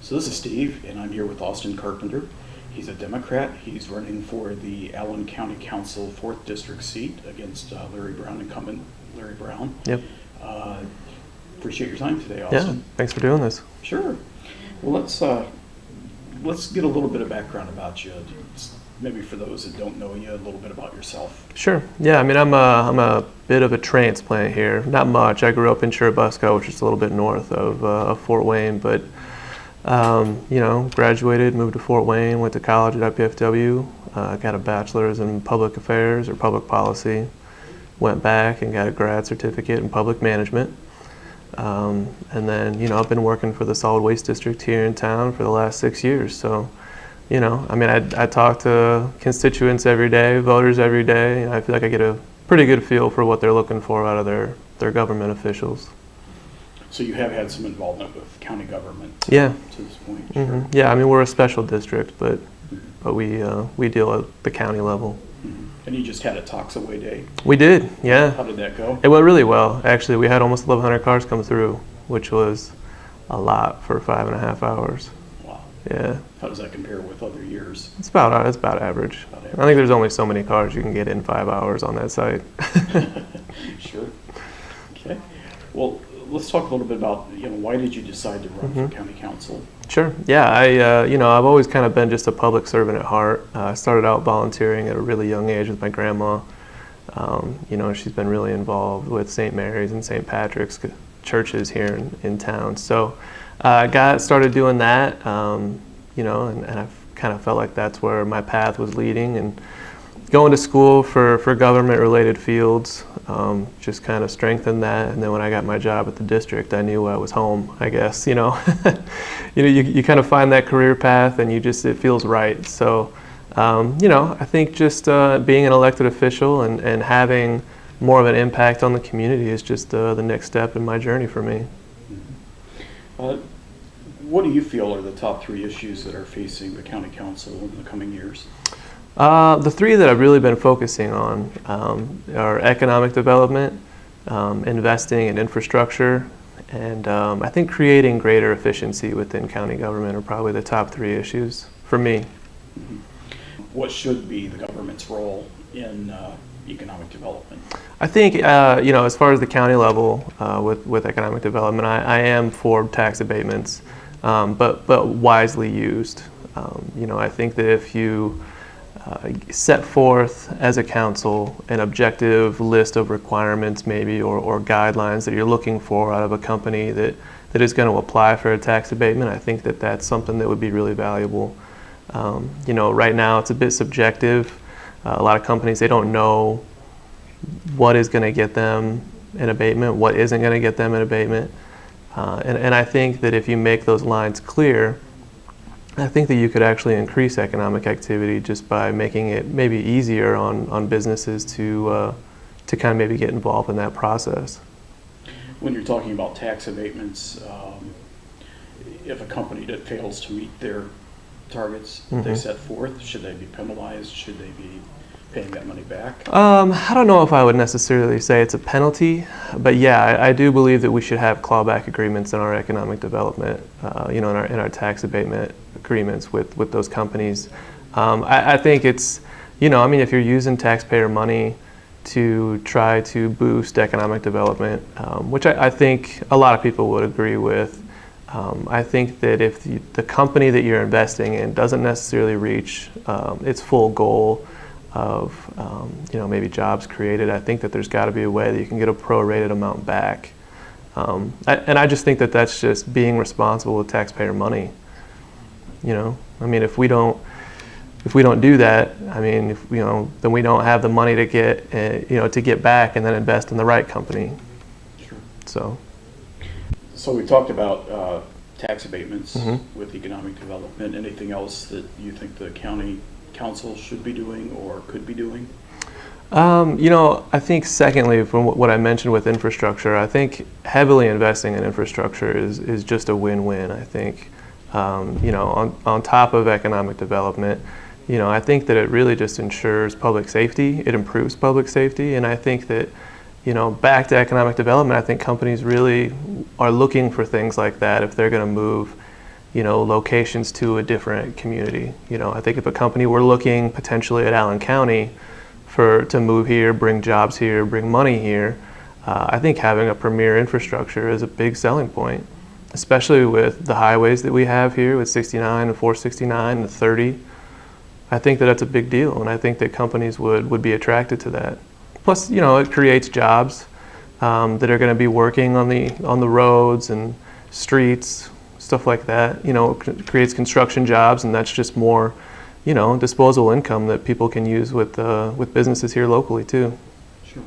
So this is Steve, and I'm here with Austin Carpenter. He's a Democrat. He's running for the Allen County Council 4th District seat against Larry Brown, incumbent Larry Brown. Yep. Appreciate your time today, Austin. Yeah, thanks for doing this. Sure. Well, let's get a little bit of background about you. Maybe for those that don't know you, a little bit about yourself. Sure. Yeah, I mean, I'm a bit of a transplant here. Not much. I grew up in Churubusco, which is a little bit north of Fort Wayne, but graduated, moved to Fort Wayne, went to college at IPFW, got a bachelor's in public affairs or public policy, went back and got a grad certificate in public management. And then, I've been working for the solid waste district here in town for the last 6 years. So, I talk to constituents every day, voters every day. I feel like I get a pretty good feel for what they're looking for out of their government officials. So you have had some involvement with county government to this point. Mm-hmm. Sure. Yeah, I mean, we're a special district, but we deal at the county level. Mm-hmm. And you just had a Talks Away Day. We did, yeah. How did that go? It went really well. Actually, we had almost 1,100 cars come through, which was a lot for 5.5 hours. Wow. Yeah. How does that compare with other years? It's about average. I think there's only so many cars you can get in 5 hours on that site. Sure. Okay. Well, let's talk a little bit about, why did you decide to run for county council? Sure. Yeah, I've always kind of been just a public servant at heart. I started out volunteering at a really young age with my grandma. She's been really involved with St. Mary's and St. Patrick's churches here in town. So I started doing that, and I kind of felt like that's where my path was leading. And going to school for government-related fields just kind of strengthened that. And then when I got my job at the district, I knew I was home, I guess. You kind of find that career path, and it feels right. So, I think just being an elected official and having more of an impact on the community is just the next step in my journey for me. What do you feel are the top 3 issues that are facing the county council in the coming years? The 3 that I've really been focusing on are economic development, investing in infrastructure, and I think creating greater efficiency within county government are probably the top 3 issues for me. Mm-hmm. What should be the government's role in economic development? I think, as far as the county level with economic development, I am for tax abatements, but wisely used. I think that if you set forth as a council an objective list of requirements maybe or guidelines that you're looking for out of a company that is going to apply for a tax abatement, I think that that's something that would be really valuable. Right now it's a bit subjective. A lot of companies, they don't know what is going to get them an abatement, what isn't going to get them an abatement. And I think that if you make those lines clear, I think that you could actually increase economic activity just by making it maybe easier on businesses to kind of maybe get involved in that process. When you're talking about tax abatements, if a company that fails to meet their targets that they set forth, should they be penalized? Should they be paying that money back? I don't know if I would necessarily say it's a penalty, but yeah, I do believe that we should have clawback agreements in our economic development, in our tax abatement agreements with those companies. I think it's, if you're using taxpayer money to try to boost economic development, which I think a lot of people would agree with, I think that if the company that you're investing in doesn't necessarily reach its full goal of maybe jobs created, I think that there's got to be a way that you can get a prorated amount back. And I just think that that's just being responsible with taxpayer money. If we don't do that, then we don't have the money to get back and then invest in the right company. Sure. So we talked about tax abatements with economic development. Anything else that you think the county council should be doing or could be doing? I think secondly, from what I mentioned with infrastructure, I think heavily investing in infrastructure is just a win-win. I think, on top of economic development, I think that it really just ensures public safety. It improves public safety, and I think that, back to economic development, I think companies really are looking for things like that if they're going to move, locations to a different community. I think if a company were looking potentially at Allen County to move here, bring jobs here, bring money here, I think having a premier infrastructure is a big selling point, especially with the highways that we have here with 69 and 469 and 30. I think that that's a big deal, and I think that companies would be attracted to that. Plus, it creates jobs that are going to be working on the roads and streets, stuff like that. It creates construction jobs, and that's just more, disposable income that people can use with businesses here locally too. Sure.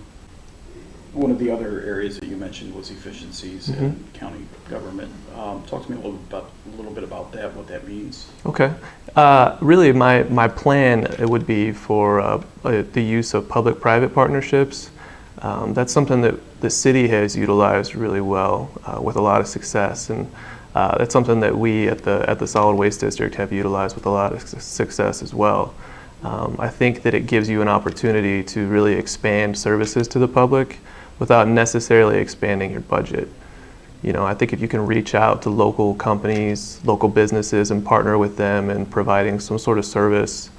One of the other areas that you mentioned was efficiencies in county government. Talk to me a little bit about that, what that means. Okay. Really, my plan it would be for the use of public-private partnerships. That's something that the city has utilized really well with a lot of success, and that's something that we at the Solid Waste District have utilized with a lot of success as well. I think that it gives you an opportunity to really expand services to the public without necessarily expanding your budget. I think if you can reach out to local companies, local businesses, and partner with them in providing some sort of service,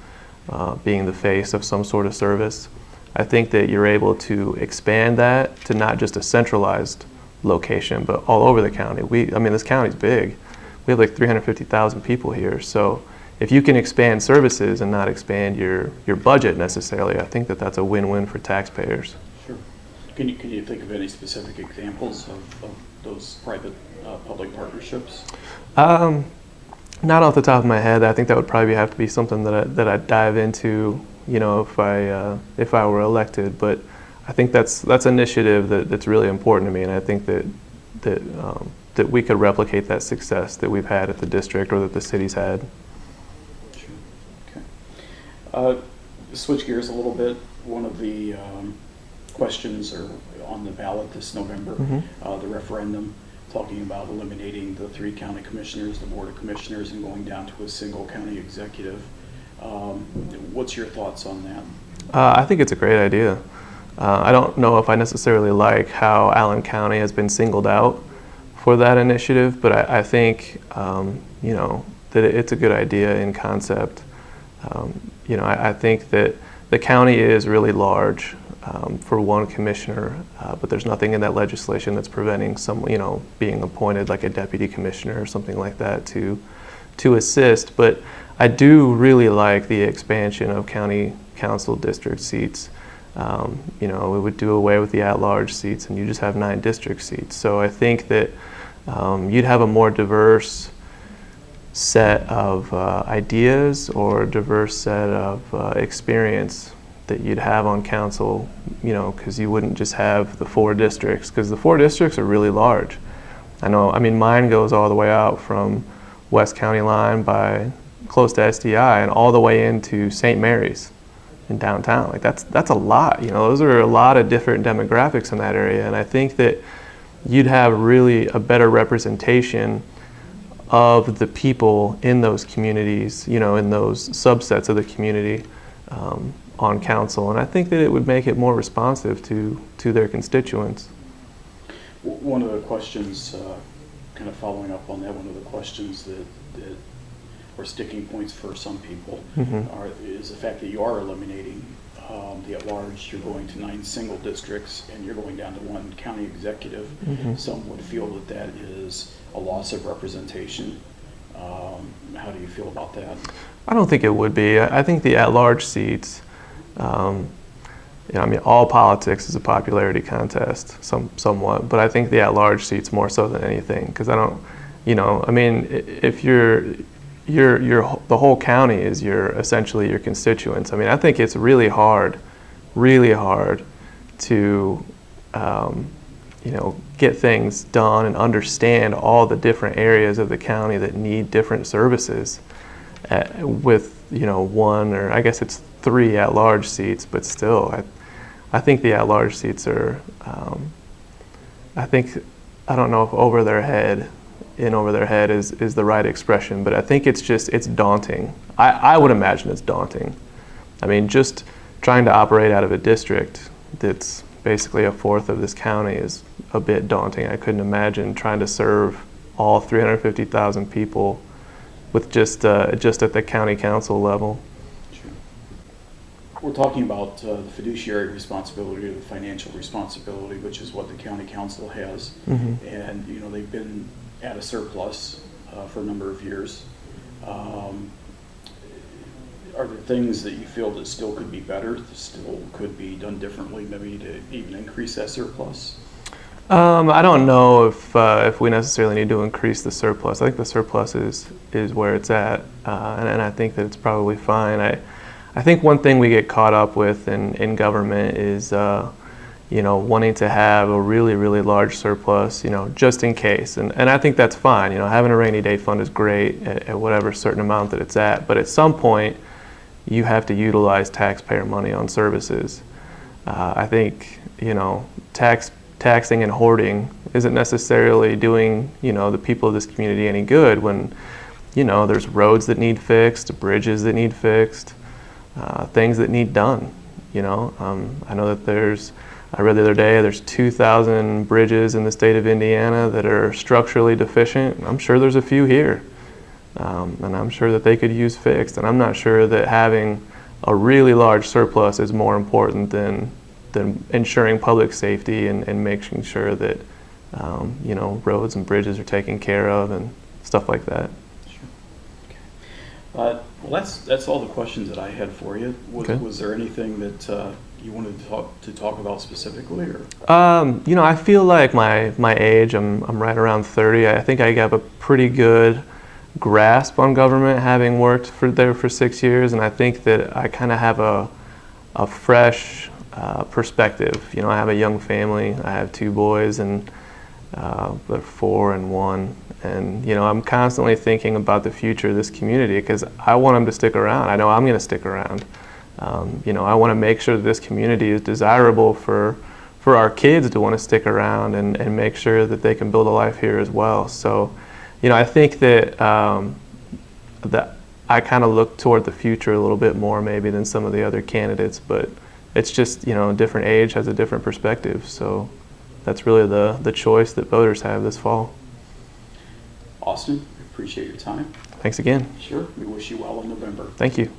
being the face of some sort of service, I think that you're able to expand that to not just a centralized location, but all over the county. This county's big. We have like 350,000 people here. So if you can expand services and not expand your budget necessarily, I think that that's a win-win for taxpayers. Sure. Can you think of any specific examples of those private public partnerships? Not off the top of my head. I think that would probably have to be something that I'd dive into, if I were elected. But I think that's an initiative that's really important to me, and I think that we could replicate that success that we've had at the district or that the city's had. Sure. Okay. Switch gears a little bit. One of the questions are on the ballot this November, the referendum, talking about eliminating the 3 county commissioners, the board of commissioners, and going down to a single county executive. What's your thoughts on that? I think it's a great idea. I don't know if I necessarily like how Allen County has been singled out for that initiative, but I think that it's a good idea in concept. I think that the county is really large for one commissioner, but there's nothing in that legislation that's preventing someone, being appointed like a deputy commissioner or something like that to assist. But I do really like the expansion of county council district seats. We would do away with the at-large seats, and you just have 9 district seats. So I think that you'd have a more diverse set of ideas or a diverse set of experience that you'd have on council, because you wouldn't just have the 4 districts, because the 4 districts are really large. Mine goes all the way out from West County line by close to SDI and all the way into St. Mary's in downtown. Like that's a lot. Those are a lot of different demographics in that area, and I think that you'd have really a better representation of the people in those communities, in those subsets of the community on council, and I think that it would make it more responsive to their constituents. One of the questions, kind of following up on that, one of the questions that are sticking points for some people is the fact that you are eliminating the at-large. You're going to 9 single districts, and you're going down to 1 county executive. Some would feel that is a loss of representation. How do you feel about that? I don't think it would be. I think the at-large seats, all politics is a popularity contest, somewhat, but I think the at-large seats more so than anything, because if the whole county is essentially your constituents. I think it's really hard to get things done and understand all the different areas of the county that need different services with 1, or I guess it's 3 at-large seats, but still I think the at-large seats are I don't know if over their head is the right expression, but I think it's daunting. I would imagine it's daunting. Just trying to operate out of a district that's basically 1/4 of this county is a bit daunting. I couldn't imagine trying to serve all 350,000 people with just at the county council level. Sure. We're talking about the fiduciary responsibility or the financial responsibility, which is what the county council has. Mm-hmm. And, you know, they've been at a surplus for a number of years. Are there things that you feel that still could be better, that still could be done differently, maybe to even increase that surplus? I don't know if we necessarily need to increase the surplus. I think the surplus is where it's at, and I think that it's probably fine. I think one thing we get caught up with in government is you know, wanting to have a really, really large surplus, you know, just in case. And I think that's fine. You know, having a rainy day fund is great at whatever certain amount that it's at. But at some point, you have to utilize taxpayer money on services. I think, you know, taxing and hoarding isn't necessarily doing, you know, the people of this community any good when, you know, there's roads that need fixed, bridges that need fixed, things that need done, you know. I know that I read the other day, there's 2,000 bridges in the state of Indiana that are structurally deficient. I'm sure there's a few here, and I'm sure that they could use fixed. And I'm not sure that having a really large surplus is more important than ensuring public safety and making sure that you know, roads and bridges are taken care of and stuff like that. Sure. Okay. Well, that's all the questions that I had for you. Was there anything that you wanted to talk about specifically, or? You know, I feel like my age, I'm right around 30. I think I have a pretty good grasp on government, having worked there for 6 years, and I think that I kind of have a fresh perspective. You know, I have a young family. I have 2 boys, and they're 4 and 1. And, you know, I'm constantly thinking about the future of this community because I want them to stick around. I know I'm going to stick around. You know, I want to make sure that this community is desirable for our kids to want to stick around and make sure that they can build a life here as well. So, you know, I think that that I kind of look toward the future a little bit more maybe than some of the other candidates, but it's just, you know, a different age has a different perspective. So that's really the choice that voters have this fall. Austin, we appreciate your time. Thanks again. Sure. We wish you well in November. Thank you.